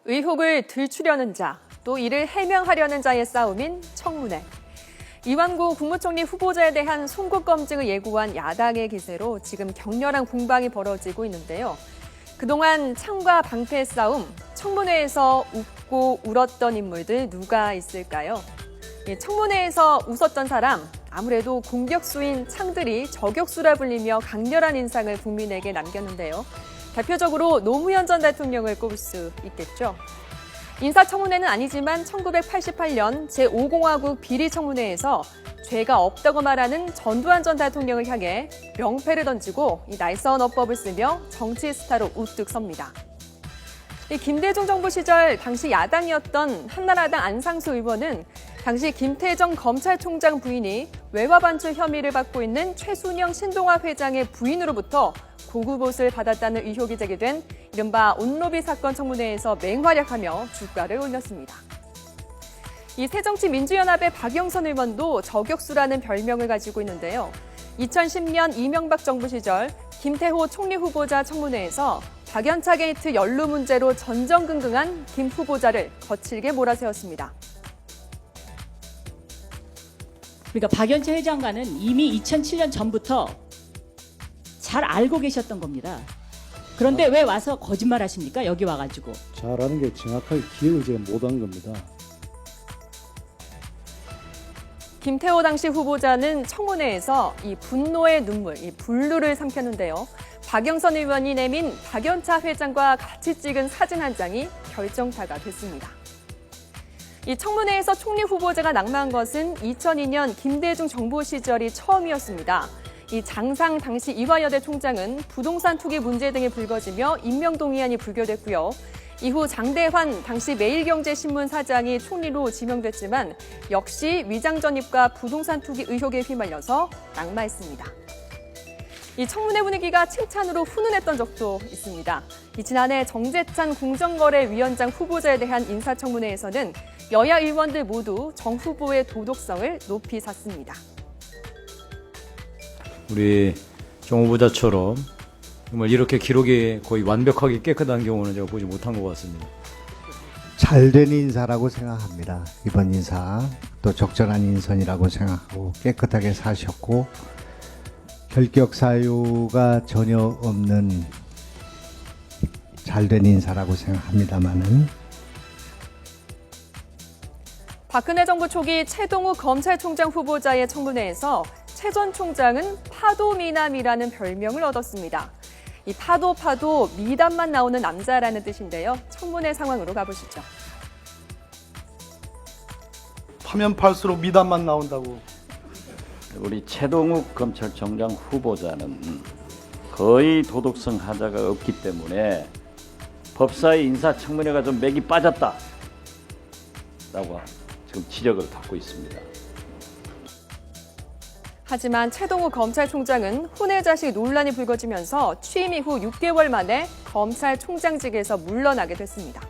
의혹을 들추려는 자, 또 이를 해명하려는 자의 싸움인 청문회. 이완구 국무총리 후보자에 대한 송국 검증을 예고한 야당의 기세로 지금 격렬한 공방이 벌어지고 있는데요. 그동안 창과 방패의 싸움, 청문회에서 웃고 울었던 인물들 누가 있을까요? 청문회에서 웃었던 사람, 아무래도 공격수인 창들이 저격수라 불리며 강렬한 인상을 국민에게 남겼는데요. 대표적으로 노무현 전 대통령을 꼽을 수 있겠죠. 인사청문회는 아니지만 1988년 제5공화국 비리청문회에서 죄가 없다고 말하는 전두환 전 대통령을 향해 명패를 던지고 이 날선 어법을 쓰며 정치 스타로 우뚝 섭니다. 김대중 정부 시절 당시 야당이었던 한나라당 안상수 의원은 당시 김태정 검찰총장 부인이 외화 반출 혐의를 받고 있는 최순영 신동아 회장의 부인으로부터 고급옷을 받았다는 의혹이 제기된 이른바 온로비 사건 청문회에서 맹활약하며 주가를 올렸습니다. 이 새정치민주연합의 박영선 의원도 저격수라는 별명을 가지고 있는데요. 2010년 이명박 정부 시절 김태호 총리 후보자 청문회에서 박연차 게이트 연루 문제로 전전긍긍한 김 후보자를 거칠게 몰아세웠습니다. 그러니까 박연차 회장과는 이미 2007년 전부터 잘 알고 계셨던 겁니다. 그런데 왜 와서 거짓말 하십니까? 여기 와가지고. 잘하는 게 정확하게 기억을 제가 못한 겁니다. 김태호 당시 후보자는 청문회에서 이 분노의 눈물, 이 분루를 삼켰는데요. 박영선 의원이 내민 박연차 회장과 같이 찍은 사진 한 장이 결정타가 됐습니다. 이 청문회에서 총리 후보자가 낙마한 것은 2002년 김대중 정부 시절이 처음이었습니다. 이 장상 당시 이화여대 총장은 부동산 투기 문제 등이 불거지며 임명동의안이 불결됐고요. 이후 장대환 당시 매일경제신문 사장이 총리로 지명됐지만 역시 위장 전입과 부동산 투기 의혹에 휘말려서 낙마했습니다. 이 청문회 분위기가 칭찬으로 훈훈했던 적도 있습니다. 지난해 정재찬 공정거래위원장 후보자에 대한 인사청문회에서는 여야 의원들 모두 정 후보의 도덕성을 높이 샀습니다. 우리 정 후보자처럼 정말 이렇게 기록이 거의 완벽하게 깨끗한 경우는 제가 보지 못한 것 같습니다. 잘된 인사라고 생각합니다. 이번 인사 또 적절한 인선이라고 생각하고 깨끗하게 사셨고 결격 사유가 전혀 없는 잘된 인사라고 생각합니다만은 박근혜 정부 초기 최동욱 검찰총장 후보자의 청문회에서 최 전 총장은 파도 미남이라는 별명을 얻었습니다. 이 파도 미담만 나오는 남자라는 뜻인데요. 청문회 상황으로 가보시죠. 파면 팔수록 미담만 나온다고. 우리 최동욱 검찰총장 후보자는 거의 도덕성 하자가 없기 때문에 법사위 인사청문회가 좀 맥이 빠졌다라고 지금 지적을 받고 있습니다. 하지만 최동욱 검찰총장은 혼외 자식 논란이 불거지면서 취임 이후 6개월 만에 검찰총장직에서 물러나게 됐습니다.